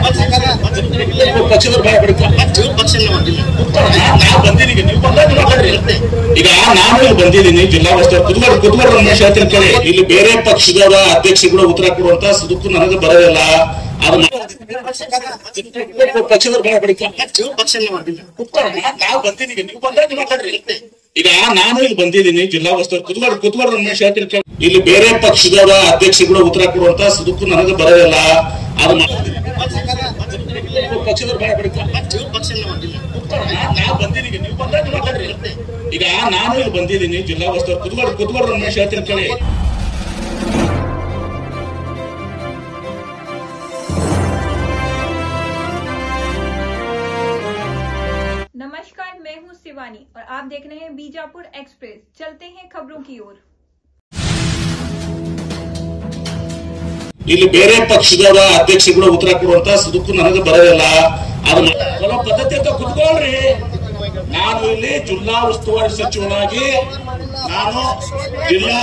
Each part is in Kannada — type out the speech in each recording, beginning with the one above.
ಪಕ್ಷದ ನಾವು ಬಂದಿದ್ದೀವಿ, ನೀವು ಬಂದಾಗ ಮಾತಾಡ್ರಿ. ಈಗ ನಾನು ಇಲ್ಲಿ ಬಂದಿದ್ದೀನಿ, ಜಿಲ್ಲಾ ಉಸ್ತುವಾರಿ ಕುದುಮರ ರಮೇಶ್ ಹೇಳ್ತೀನಿ ಕೇಳಿ. ಇಲ್ಲಿ ಬೇರೆ ಪಕ್ಷದವರ ಅಧ್ಯಕ್ಷಗಳು ಉತ್ತರ ಕೊಡುವಂತ ಸುದಕ್ಕೂ ನನಗೆ ಬರೋದಿಲ್ಲ. ನಾವು ಬಂದಿದ್ದೀವಿ, ನೀವು ಬಂದಾಗ ಮಾತಾಡ್ರಿ. ಈಗ ನಾನು ಇಲ್ಲಿ ಬಂದಿದ್ದೀನಿ, ಜಿಲ್ಲಾ ಉಸ್ತುವಾರಿ ಕುದುಮರ ರಮೇಶ್ ಹೇಳ್ತೀನಿ ಕೇಳಿ. ಇಲ್ಲಿ ಬೇರೆ ಪಕ್ಷದವರ ಅಧ್ಯಕ್ಷಗಳು ಉತ್ತರ ಕೊಡುವಂತ ಸುದಕ್ಕೂ ನನಗೆ ಬರೋದಿಲ್ಲ. ನಾವು ಬಂದಿದ್ದೀವಿ, ನೀವು ಬಂದಾಗ ಮಾತಾಡ್ರಿ. ಈಗ ನಾನು ಇಲ್ಲಿ ಬಂದಿದ್ದೀನಿ, ಜಿಲ್ಲಾ ಉಸ್ತುವಾರಿ ಕುದುಮರ ರಮೇಶ್ ಹೇಳ್ತೀನಿ ಕೇಳಿ. नमस्कार, मैं हूं शिवानी और आप देख रहे हैं बीजापुर एक्सप्रेस। चलते हैं खबरों की ओर। ಇಲ್ಲಿ ಬೇರೆ ಪಕ್ಷದವರ ಅಧ್ಯಕ್ಷಗಳು ಉತ್ತರ ಕೊಡುವಂತ ಸುದಕ್ಕೂ ನನಗೆ ಬರೋದಿಲ್ಲ. ಅದನ್ನ ಪದ್ಧತಿ ಅಂತ ಕುತ್ಕೊಳ್ರಿ. ನಾನು ಇಲ್ಲಿ ಜಿಲ್ಲಾ ಉಸ್ತುವಾರಿ ಸಚಿವನಾಗಿ ನಾನು ಜಿಲ್ಲಾ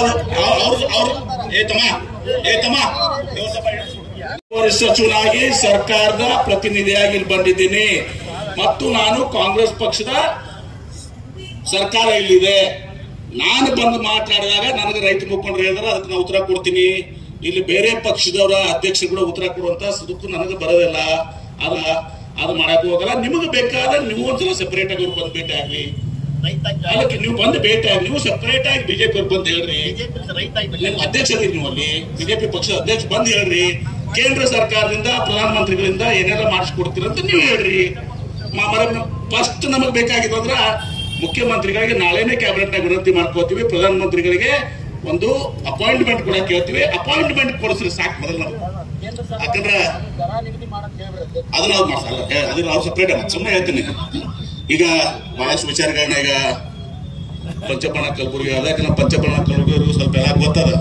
ಉಸ್ತುವಾರಿ ಸಚಿವನಾಗಿ ಸರ್ಕಾರದ ಪ್ರತಿನಿಧಿಯಾಗಿ ಇಲ್ಲಿ ಬಂದಿದ್ದೀನಿ ಮತ್ತು ನಾನು ಕಾಂಗ್ರೆಸ್ ಪಕ್ಷದ ಸರ್ಕಾರ ಇಲ್ಲಿದೆ. ನಾನು ಬಂದು ಮಾತಾಡಿದಾಗ ನನಗೆ ರೈತ ಮುಖಂಡರು ಹೇಳಿದ್ರೆ ಅದಕ್ಕೆ ನಾನು ಉತ್ತರ ಕೊಡ್ತೀನಿ. ಇಲ್ಲಿ ಬೇರೆ ಪಕ್ಷದವರ ಅಧ್ಯಕ್ಷಗಳು ಉತ್ತರ ಕೊಡುವಂತ ಸುದಕ್ಕೂ ನನಗೆ ಬರೋದಿಲ್ಲ. ಅದು ಮಾಡಕ್ ಹೋಗಲ್ಲ. ನಿಮಗೆ ಬೇಕಾದ್ರೆ ನೀವು ಒಂದ್ಸಲ ಸೆಪರೇಟ್ ಆಗಿ ಬಂದು ಭೇಟಿ ಆಗ್ರಿ. ಅದಕ್ಕೆ ನೀವು ಬಂದು ಭೇಟಿ ಆಗಿ, ನೀವು ಸೆಪರೇಟ್ ಆಗಿ ಬಿಜೆಪಿ ಅವ್ರು ಬಂದು ಹೇಳ್ರಿ. ನಿಮ್ಮ ಅಧ್ಯಕ್ಷರಿ ನೀವು ಅಲ್ಲಿ ಬಿಜೆಪಿ ಪಕ್ಷದ ಅಧ್ಯಕ್ಷ ಬಂದು ಹೇಳ್ರಿ. ಕೇಂದ್ರ ಸರ್ಕಾರದಿಂದ ಪ್ರಧಾನಮಂತ್ರಿಗಳಿಂದ ಏನೆಲ್ಲ ಮಾಡಿಸ್ಕೊಡ್ತೀರಂತ ನೀವು ಹೇಳ್ರಿ. ಫಸ್ಟ್ ನಮಗೆ ಬೇಕಾಗಿತ್ತು ಅಂದ್ರ ಮುಖ್ಯಮಂತ್ರಿಗಳಿಗೆ ನಾಳೆನೇ ಕ್ಯಾಬಿನೆಟ್ ನಾಗ ವಿನಂತಿ ಮಾಡ್ಕೋತೀವಿ. ಪ್ರಧಾನಮಂತ್ರಿಗಳಿಗೆ ಒಂದು ಅಪಾಯಿಂಟ್ಮೆಂಟ್ ಕೂಡ ಕೇಳ್ತೀವಿ. ಅಪಾಯಿಂಟ್ಮೆಂಟ್ ಕೊಡಿಸ್ರಿ ಸಾಕು ಮೊದಲು ನಾವು. ಯಾಕಂದ್ರೆ ಅದನ್ನ ಅವ್ರು ಮಾಡ್ಸಲ್ಲ, ಅದನ್ನ ಅವ್ರು ಸಪ್ರೇಟ್ ಸುಮ್ಮನೆ ಹೇಳ್ತೀನಿ. ಈಗ ಬಹಳಷ್ಟು ವಿಚಾರಗಳನ್ನ ಈಗ ಪಂಚಪಣ ಕಲಬುರ್ಗಿ ಅದ. ಯಾಕಂದ್ರೆ ಪಂಚಪಣ ಕಲಬುರ್ಗಿ ಸ್ವಲ್ಪ ಎಲ್ಲ ಗೊತ್ತದ.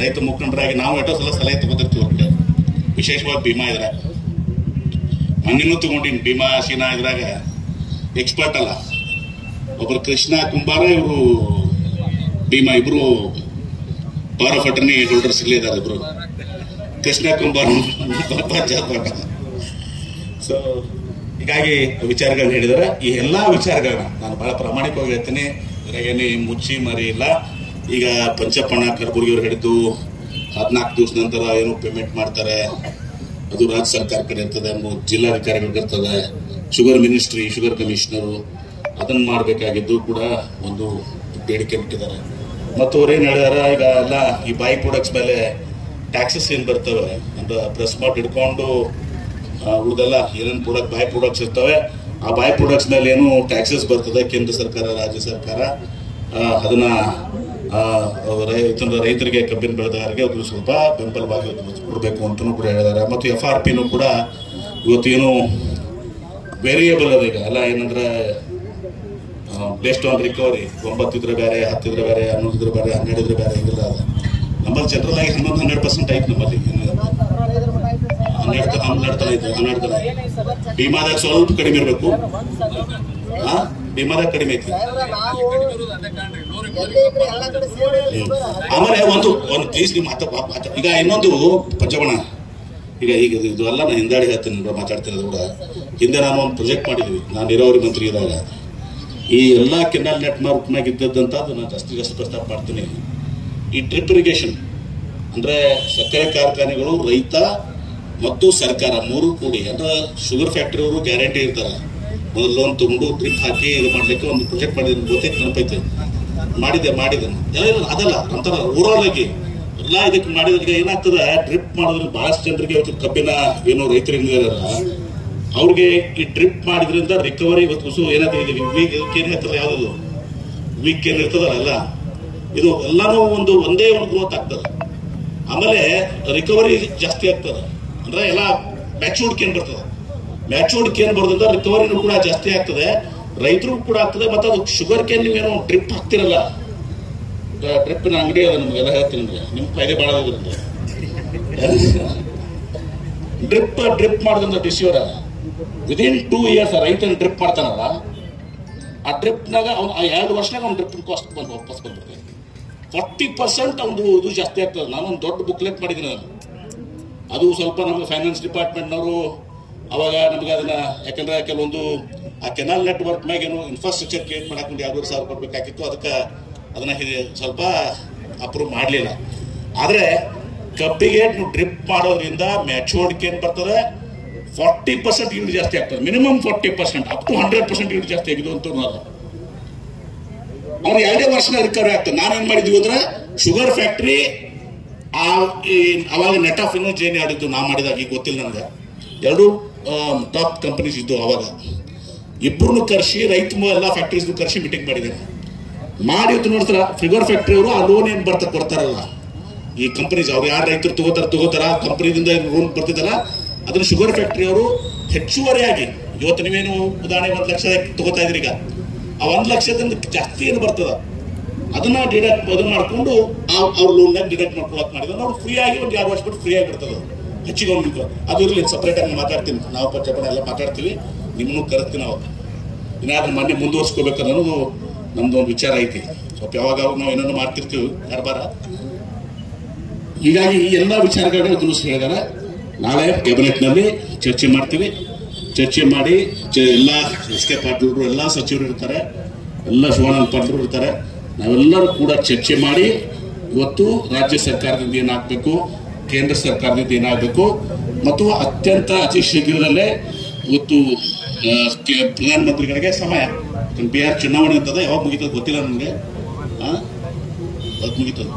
ರೈತ ಮುಖಂಡರಾಗಿ ನಾವು ಎಷ್ಟೋ ಸಲ ಸಲಹೆ ತಗೋತಿರ್ತೀವಿ ಹೊರಗೆ, ವಿಶೇಷವಾಗಿ ಭೀಮಾ ಇದ್ರಾಗ. ಮಣ್ಣಿನೂ ತಗೊಂಡಿನಿ ಭೀಮಾ ಸೀನಾ ಇದ್ರಾಗ ಎಕ್ಸ್ಪರ್ಟ್ ಅಲ್ಲ. ಒಬ್ರು ಕೃಷ್ಣ ಕುಂಬಾರ, ಇವರು ಭೀಮಾ, ಇಬ್ರು ಪವರ್ ಆಫ್ ಅಟರ್ನಿ ಹೋಲ್ಡರ್ಸ್ ಇಲ್ಲೇ ಇದ್ದಾರೆ. ಇಬ್ರು ಕೃಷ್ಣ ಕುಂಬಾರ ಸೊ ಹೀಗಾಗಿ ವಿಚಾರಗಳನ್ನ ಹೇಳಿದಾರೆ. ಈ ಎಲ್ಲಾ ವಿಚಾರಗಳನ್ನ ನಾನು ಬಹಳ ಪ್ರಾಮಾಣಿಕವಾಗಿ ಹೇಳ್ತೀನಿ. ಇದ್ರಾಗೇನು ಮುಚ್ಚಿ ಮರಿ ಇಲ್ಲ. ಈಗ ಪಂಚಪಣ ಕಲಬುರ್ಗಿ ಅವ್ರು ಹೇಳಿದ್ದು 14 ದಿವಸ ನಂತರ ಏನು ಪೇಮೆಂಟ್ ಮಾಡ್ತಾರೆ, ಅದು ರಾಜ್ಯ ಸರ್ಕಾರ ಕಡೆ ಇರ್ತದೆ, ಜಿಲ್ಲಾಧಿಕಾರಿಗಳಿಗೆ ಇರ್ತದೆ, ಶುಗರ್ ಮಿನಿಸ್ಟ್ರಿ, ಶುಗರ್ ಕಮಿಷನರು ಅದನ್ನ ಮಾಡಬೇಕಾಗಿದ್ದು ಕೂಡ ಒಂದು ಬೇಡಿಕೆ ಇಟ್ಟಿದ್ದಾರೆ. ಮತ್ತು ಅವ್ರೇನು ಹೇಳಿದಾರ, ಈಗ ಎಲ್ಲ ಈ ಬೈ ಪ್ರಾಡಕ್ಟ್ಸ್ ಮೇಲೆ ಟ್ಯಾಕ್ಸಸ್ ಏನು ಬರ್ತವೆ ಅಂದ್ರೆ ಪ್ರೆಸ್ ಮಾರ್ಟ್ ಹಿಡ್ಕೊಂಡು ಉಳಿದೆಲ್ಲ ಏನೇನು ಬೈ ಪ್ರಾಡಕ್ಟ್ಸ್ ಇರ್ತವೆ, ಆ ಬೈ ಪ್ರಾಡಕ್ಟ್ಸ್ ಮೇಲೆ ಏನು ಟ್ಯಾಕ್ಸಸ್ ಬರ್ತದೆ ಕೇಂದ್ರ ಸರ್ಕಾರ, ರಾಜ್ಯ ಸರ್ಕಾರ ಅದನ್ನ ರೈತರಿಗೆ, ಕಬ್ಬಿನ ಬೆಳೆಗಾರರಿಗೆ ಅದು ಸ್ವಲ್ಪ ಬೆಂಬಲವಾಗಿ ಕೊಡಬೇಕು ಅಂತಲೂ ಕೂಡ ಹೇಳಿದ್ದಾರೆ. ಮತ್ತು FRP ಕೂಡ ಇವತ್ತು ಏನು ವೇರಿಯೇಬಲ್ ಅದ. ಈಗ ಎಲ್ಲ ಏನಂದ್ರೆ ಬೇಸ್ಡ್ ಆನ್ ರಿಕವರಿ, 9 ಇದ್ರೆ ಬೇರೆ, 10 ಇದ್ರೆ ಬೇರೆ, 11 ಇದ್ರೆ ಬೇರೆ, 12 ಇದ್ರೆ ಬೇರೆ, ಹಿಂಗೆಲ್ಲ ಅದ. ನಮ್ಮಲ್ಲಿ ಜನರಲ್ ಆಗಿ 11-12% ಆಯ್ತು. ನಮ್ಮಲ್ಲಿ 12 ತನ ಐತೆ. 12 ತನ ಭೀಮಾದಾಗ ಸ್ವಲ್ಪ ಕಡಿಮೆ ಇರಬೇಕು. ಭೀಮಾದಾಗ ಕಡಿಮೆ ಐತಿ. ಆಮೇಲೆ ಒಂದು ಪ್ಲೀಸ್ ನೀವು ಈಗ ಇನ್ನೊಂದು ಪಂಚಬಣ, ಈಗ ಇದು ಎಲ್ಲ ನಾನು ಹಿಂದಾಡಿ ಹೇಳ್ತೀನಿ ಮಾತಾಡ್ತಿರೋದು ಕೂಡ. ಹಿಂದೆ ನಾನು ಒಂದು ಪ್ರಾಜೆಕ್ಟ್ ಮಾಡಿದ್ವಿ, ನಾನು ನೀರಾವರಿ ಮಂತ್ರಿ ಇದ್ದಾಗ. ಈ ಎಲ್ಲ ಕೆನಾಲ್ ನೆಟ್ವರ್ಕ್ನಾಗ ಇದ್ದದ್ದಂತ ನಾನು ಜಾಸ್ತಿ ಪ್ರಸ್ತಾಪ ಮಾಡ್ತೀನಿ. ಈ ಡ್ರಿಪ್ ಇರಿಗೇಷನ್ ಅಂದ್ರೆ ಸಕ್ಕರೆ ಕಾರ್ಖಾನೆಗಳು, ರೈತ ಮತ್ತು ಸರ್ಕಾರ ಮೂರು ಕೂಡಿ, ಅಂದ್ರೆ ಶುಗರ್ ಫ್ಯಾಕ್ಟರಿ ಅವರು ಗ್ಯಾರಂಟಿ ಇರ್ತಾರೆ. ಮೊದಲು ಲೋನ್ ತಗೊಂಡು ಡ್ರಿಪ್ ಹಾಕಿ ಇದು ಮಾಡ್ಲಿಕ್ಕೆ ಒಂದು ಪ್ರಾಜೆಕ್ಟ್ ಮಾಡಿದ್ರೆ ಗೊತ್ತೈತೆ, ನೆನಪೈತೆ. ಮಾಡಿದೆ ಅದಲ್ಲ ಒಂಥರ ಓವರಾಲ್ ಆಗಿ ಎಲ್ಲ ಇದಕ್ಕೆ ಮಾಡಿದ್ರೆ ಏನಾಗ್ತದೆ, ಡ್ರಿಪ್ ಮಾಡೋದ್ರಿಂದ ಬಹಳಷ್ಟು ಜನರಿಗೆ ಇವತ್ತು ಕಬ್ಬಿನ ಏನು ರೈತರಿಂದ ಅವ್ರಿಗೆ ಈ ಡ್ರಿಪ್ ಮಾಡಿದ್ರಿಂದ ರಿಕವರಿ ಇವತ್ತು ಏನಾಗ್ತದೆ, ಏನಾಗ್ತದೆ ಯಾವ್ದು ವೀಕ್ ಏನ್ ಇರ್ತದಲ್ಲ, ಇದು ಎಲ್ಲಾನು ಒಂದೇ ಒಂದು ಗ್ರೋತ್ ಆಗ್ತದೆ. ಆಮೇಲೆ ರಿಕವರಿ ಜಾಸ್ತಿ ಆಗ್ತದೆ. ಅಂದ್ರೆ ಎಲ್ಲ ಮ್ಯಾಚೂರ್ಡ್ ಕೇನ್ ಬರ್ತದೆ. ಮ್ಯಾಚೂರ್ಡ್ ಕೇನ್ ಬರೋದ್ರಿಂದ ರಿಕವರಿನೂ ಕೂಡ ಜಾಸ್ತಿ ಆಗ್ತದೆ, ರೈತರು ಕೂಡ ಆಗ್ತದೆ. ಮತ್ತೆ ಅದು ಶುಗರ್ ಕೇನ್ ನೀವೇನು ಡ್ರಿಪ್ ಹಾಕ್ತಿರಲ್ಲ, ಡ್ರಿಪ್ನ ಅಂಗಡಿ ಅದ, ನಮಗೆಲ್ಲ ಹೇಳ್ತೀನಿ ನಿಮ್ಗೆ, ನಿಮ್ ಫಾಯ್ದೆ ಭಾಳ ಇದ್ರಿಂದ ಡ್ರಿಪ್ ಮಾಡೋದ್ರಿಂದ ಡಿಸ್ಯೂರ್ ವಿದಿನ್ 2 years ರೈತನ ಡ್ರಿಪ್ ಮಾಡ್ತಾನಲ್ಲ, ಆ ಡ್ರಿಪ್ನಾಗ ಅವ್ನು 2 ವರ್ಷನಾಗ ಅವ್ನು ಡ್ರಿಪ್ ಕಾಸ್ಟ್ ವಾಪಸ್ ಬಂದ್ಬಿಡ್ತದೆ. 40% ಅವ್ನು ಇದು ಜಾಸ್ತಿ ಆಗ್ತದೆ. ನಾನು ಒಂದು ದೊಡ್ಡ ಬುಕ್ಲೆಟ್ ಮಾಡಿದ್ದೀನಿ. ಅದು ಸ್ವಲ್ಪ ನಮ್ಮ ಫೈನಾನ್ಸ್ ಡಿಪಾರ್ಟ್ಮೆಂಟ್ನವರು ಅವಾಗ ನಮ್ಗೆ ಅದನ್ನ ಯಾಕಂದ್ರೆ ಕೆಲವೊಂದು ಆ ಕೆನಾಲ್ ನೆಟ್ವರ್ಕ್ ಮ್ಯಾಗ ಏನು ಇನ್ಫ್ರಾಸ್ಟ್ರಕ್ಚರ್ ಕ್ರಿಯೇಟ್ ಮಾಡಕ್ಕೆ ಒಂದು 2,500,000 ಕೊಡ್ಬೇಕಾಗಿತ್ತು. ಅದಕ್ಕೆ ಅದನ್ನ ಸ್ವಲ್ಪ ಅಪ್ರೂವ್ ಮಾಡಲಿಲ್ಲ. ಆದರೆ ಕಬ್ಬಿಗೆ ನೀವು ಡ್ರಿಪ್ ಮಾಡೋದ್ರಿಂದ ಮ್ಯಾಚೂರ್ಡ್ಗೆ ಏನು ಬರ್ತದೆ 40% ಈಲ್ಡ್ ಜಾಸ್ತಿ ಆಗ್ತದೆ. ಮಿನಿಮಮ್ 40% ಅಪ್ ಟು 100% ಈಲ್ಡ್ ಜಾಸ್ತಿ ಆಗಿದೆ ಅಂತ ಅವ್ರು 2 ವರ್ಷನ ರಿಕವರಿ ಆಗ್ತದೆ. ನಾನೇನ್ ಮಾಡಿದ್ವಿ ಅಂದ್ರೆ ಶುಗರ್ ಫ್ಯಾಕ್ಟ್ರಿ ಅವಾಗ ನೆಟ್ ಆಫ್ ಇನ್ನೂ ಜೇನ್ ಆಡಿದ್ದು ನಾ ಮಾಡಿದಾಗ ಈಗ ಗೊತ್ತಿಲ್ಲ ನನಗೆ. 2 ಟಾಪ್ ಕಂಪನೀಸ್ ಇದ್ದು. ಅವಾಗ ಇಬ್ಬರನ್ನು ಕರೆಸಿ ರೈತ ಎಲ್ಲ ಫ್ಯಾಕ್ಟ್ರೀಸ್ ಕರೆಸಿ ಮೀಟಿಂಗ್ ಮಾಡಿದ್ದೇನೆ. ಮಾಡಿ ನೋಡ್ತಾರ ಶುಗರ್ ಫ್ಯಾಕ್ಟ್ರಿ ಅವರು ಆ ಲೋನ್ ಏನ್ ಕೊಡ್ತಾರಲ್ಲ ಈ ಕಂಪನೀಸ್ ಅವ್ರು ಯಾರು ರೈತರು ತಗೋತಾರ ಕಂಪನಿದಿಂದ ಲೋನ್ ಬರ್ತಿದ್ದಲ್ಲ ಅದನ್ನ ಶುಗರ್ ಫ್ಯಾಕ್ಟ್ರಿ ಅವರು ಹೆಚ್ಚುವರಿಯಾಗಿ ಇವತ್ತು ನೀವೇನು ಉದಾಹರಣೆ 1 ಲಕ್ಷ ತಗೋತಾ ಇದ್ರಿ. ಈಗ ಆ 1 ಲಕ್ಷದಿಂದ ಜಾಸ್ತಿ ಏನು ಬರ್ತದ ಅದನ್ನ ಅದನ್ನ ಮಾಡ್ಕೊಂಡು ಅವ್ರ ಲೋನ್ ಡಿಡಕ್ಟ್ ಮಾಡ್ಕೊಳಕ್ ಮಾಡಿದ್ರೆ ನಾವು ಫ್ರೀ ಆಗಿ ಒಂದು 2 ವರ್ಷ ಬಿಟ್ಟು ಫ್ರೀ ಆಗಿ ಬಿಡ್ತದೆ. ಹೆಚ್ಚಿಗೆ ಅದು ಇರಲಿ, ಸಪ್ರೇಟ್ ಆಗಿ ಮಾತಾಡ್ತೀನಿ. ನಾವು ಪಂಚಪನ ಎಲ್ಲ ಮಾತಾಡ್ತೀವಿ, ನಿಮ್ಮನ್ನು ಕರೆಸ್ತೀವಿ. ನಾವು ಇನ್ನಾದ್ರೂ ಮೊನ್ನೆ ಮುಂದುವರ್ಸ್ಕೋಬೇಕು ಅನ್ನೋದು ನಮ್ದು ಒಂದು ವಿಚಾರ ಐತಿ. ಸ್ವಲ್ಪ ಯಾವಾಗ ನಾವು ಏನನ್ನು ಮಾಡ್ತಿರ್ತೀವಿ ಕಾರ್ಬಾರ. ಹೀಗಾಗಿ ಈ ಎಲ್ಲ ವಿಚಾರಗಳನ್ನ ತಿಳಿಸಿ ಹೇಳಿದಾರೆ. ನಾಳೆ ಕ್ಯಾಬಿನೆಟ್ನಲ್ಲಿ ಚರ್ಚೆ ಮಾಡ್ತೀವಿ. ಚರ್ಚೆ ಮಾಡಿ ಎಲ್ಲ ಎಸ್ ಕೆ ಪಾಟೀಲ್ ಎಲ್ಲ ಸಚಿವರು ಇರ್ತಾರೆ, ಎಲ್ಲ ಶಿವಾನಂದ ಪಾಟೀಲ್ ಇರ್ತಾರೆ. ನಾವೆಲ್ಲರೂ ಕೂಡ ಚರ್ಚೆ ಮಾಡಿ ಇವತ್ತು ರಾಜ್ಯ ಸರ್ಕಾರದಿಂದ ಏನಾಗಬೇಕು, ಕೇಂದ್ರ ಸರ್ಕಾರದಿಂದ ಏನಾಗಬೇಕು ಮತ್ತು ಅತಿ ಶೀಘ್ರದಲ್ಲೇ ಇವತ್ತು ಪ್ರಧಾನಮಂತ್ರಿಗಳಿಗೆ ಸಮಯ ಬಿಹಾರ್ ಚುನಾವಣೆ ಅಂತದ ಯಾವಾಗ ಮುಗಿತದ ಗೊತ್ತಿಲ್ಲ ನನಗೆ. ಮುಗಿತದ